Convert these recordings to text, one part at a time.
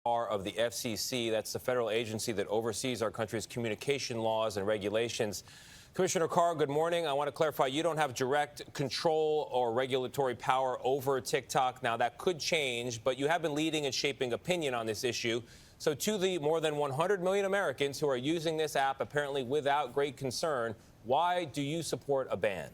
Of the FCC, that's the federal agency that oversees our country's communication laws and regulations. Commissioner Carr, good morning. I want to clarify, you don't have direct control or regulatory power over TikTok. Now, that could change, but you have been leading and shaping opinion on this issue. So to the more than 100 million Americans who are using this app apparently without great concern, why do you support a ban?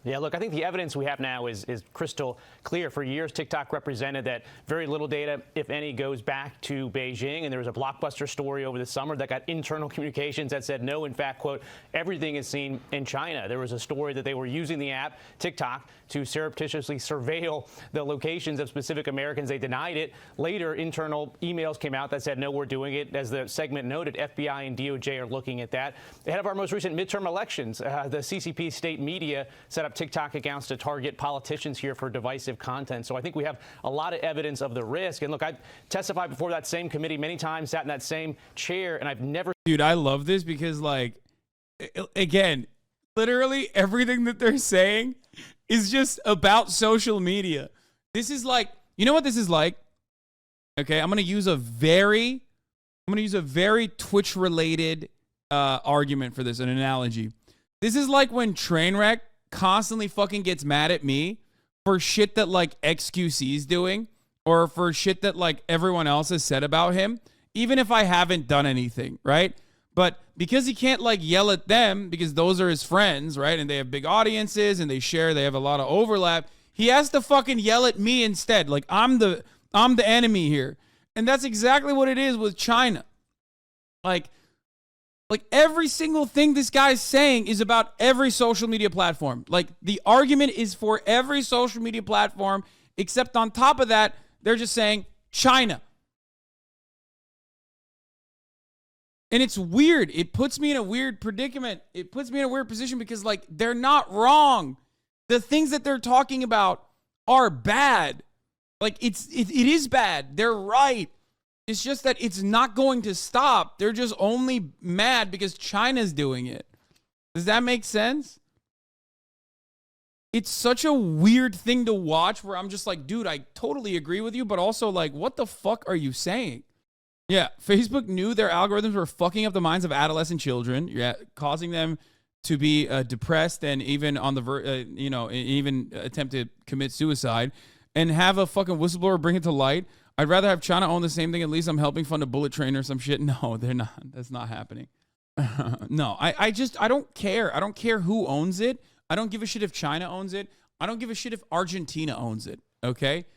Yeah, look, I think the evidence we have now is crystal clear. For years, TikTok represented that very little data, if any, goes back to Beijing. And there was a blockbuster story over the summer that got internal communications that said, no, in fact, quote, everything is seen in China. There was a story that they were using the app, TikTok, to surreptitiously surveil the locations of specific Americans. They denied it. Later, internal emails came out that said, no, we're doing it. As the segment noted, FBI and DOJ are looking at that. Ahead of our most recent midterm elections, the CCP state media set up TikTok accounts to target politicians here for divisive content. So I think we have a lot of evidence of the risk. And look, I testified before that same committee many times, sat in that same chair, and I've never... Dude, I love this because, like, again, literally everything that they're saying is just about social media. This is like, you know what this is like? Okay, I'm going to use a very Twitch-related argument for this, an analogy. This is like when Trainwreck constantly fucking gets mad at me for shit that like XQC's doing or for shit that like everyone else has said about him, even if I haven't done anything, right? But because he can't like yell at them because those are his friends, right? And they have big audiences and they have a lot of overlap. He has to fucking yell at me instead. Like I'm the enemy here. And that's exactly what it is with China. Like every single thing this guy's saying is about every social media platform. Like the argument is for every social media platform, except on top of that, they're just saying China. And it's weird. It puts me in a weird predicament. It puts me in a weird position because like they're not wrong. The things that they're talking about are bad. Like it is bad. They're right. It's just that it's not going to stop. They're just only mad because China's doing it. Does that make sense? It's such a weird thing to watch where I'm just like, dude, I totally agree with you, but also like, what the fuck are you saying? Yeah, Facebook knew their algorithms were fucking up the minds of adolescent children, causing them to be depressed and even on the even attempt to commit suicide, and have a fucking whistleblower bring it to light. I'd rather have China own the same thing. At least I'm helping fund a bullet train or some shit. No, they're not. That's not happening. No, I don't care. I don't care who owns it. I don't give a shit if China owns it. I don't give a shit if Argentina owns it. Okay?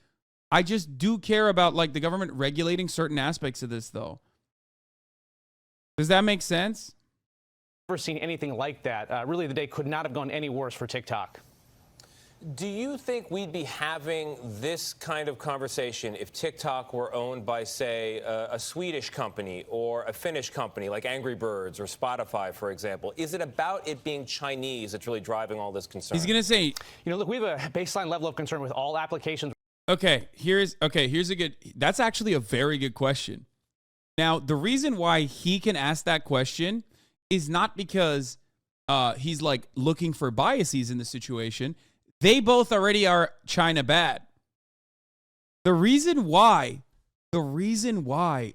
I just do care about like the government regulating certain aspects of this though. Does that make sense? Never seen anything like that. Really, the day could not have gone any worse for TikTok. Do you think we'd be having this kind of conversation if TikTok were owned by, say, a Swedish company or a Finnish company like Angry Birds or Spotify, for example? Is it about it being Chinese that's really driving all this concern? He's going to say, look, we have a baseline level of concern with all applications. Here's a good, that's actually a very good question. Now, the reason why he can ask that question is not because he's like looking for biases in the situation. They both already are China bad. The reason why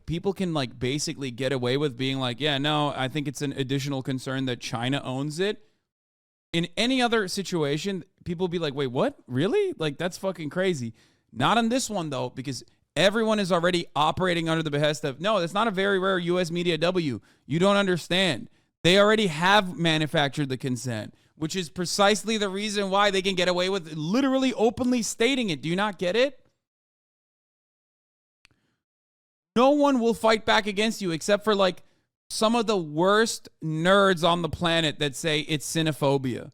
people can like basically get away with being like, yeah, no, I think it's an additional concern that China owns it. In any other situation, people will be like, wait, what? Really? Like, that's fucking crazy. Not on this one, though, because everyone is already operating under the behest of, no, that's not a very rare U.S. media W. You don't understand. They already have manufactured the consent, which is precisely the reason why they can get away with literally openly stating it. Do you not get it? No one will fight back against you except for like some of the worst nerds on the planet that say it's xenophobia.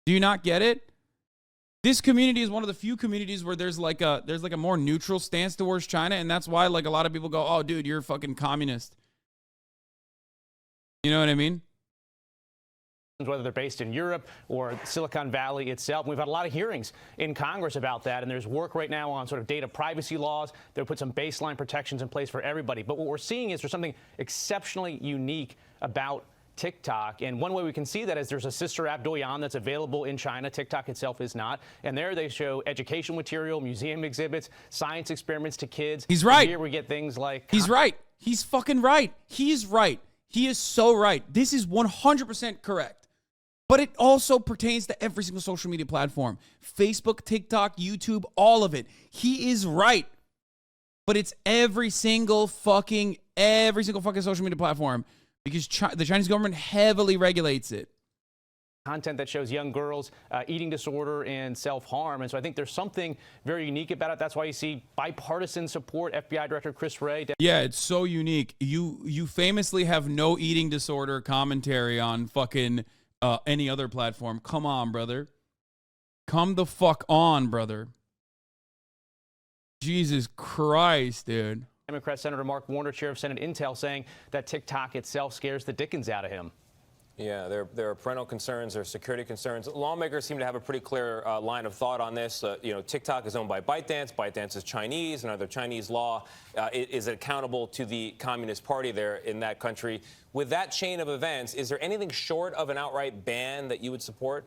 Do you not get it? This community is one of the few communities where there's like a more neutral stance towards China, and that's why like a lot of people go, "Oh, dude, you're a fucking communist." You know what I mean? Whether they're based in Europe or Silicon Valley itself. We've had a lot of hearings in Congress about that, and there's work right now on sort of data privacy laws. They'll put some baseline protections in place for everybody. But what we're seeing is there's something exceptionally unique about TikTok. And one way we can see that is there's a sister app, Douyin, that's available in China. TikTok itself is not. And there they show educational material, museum exhibits, science experiments to kids. He's right. And here we get things like... He's right. He's fucking right. He is right. He is so right. This is 100% correct. But it also pertains to every single social media platform. Facebook, TikTok, YouTube, all of it. He is right. But it's every single fucking social media platform because the Chinese government heavily regulates it. Content that shows young girls eating disorder and self-harm. And so I think there's something very unique about it. That's why you see bipartisan support. FBI Director Chris Wray. Yeah, it's so unique. You famously have no eating disorder commentary on fucking any other platform. Come on, brother. Come the fuck on, brother. Jesus Christ, dude. Democrat Senator Mark Warner, chair of Senate Intel, saying that TikTok itself scares the dickens out of him. Yeah, there are parental concerns, there are security concerns. Lawmakers seem to have a pretty clear line of thought on this. TikTok is owned by ByteDance. ByteDance is Chinese, and under Chinese law, is accountable to the Communist Party there in that country. With that chain of events, is there anything short of an outright ban that you would support?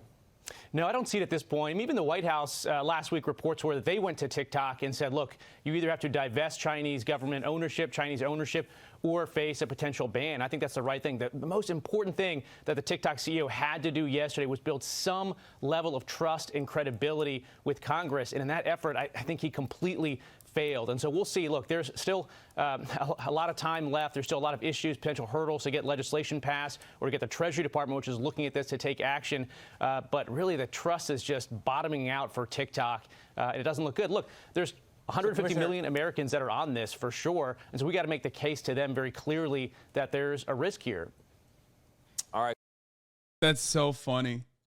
No, I don't see it at this point. Even the White House last week reports where they went to TikTok and said, look, you either have to divest Chinese government ownership, Chinese ownership, or face a potential ban. I think that's the right thing. The most important thing that the TikTok CEO had to do yesterday was build some level of trust and credibility with Congress. And in that effort, I think he completely failed. And so we'll see. Look, there's still a lot of time left. There's still a lot of issues, potential hurdles to get legislation passed or to get the Treasury Department, which is looking at this, to take action. But really, the trust is just bottoming out for TikTok. It doesn't look good. Look, there's 150 million Americans that are on this for sure. And so we got to make the case to them very clearly that there's a risk here. All right. That's so funny.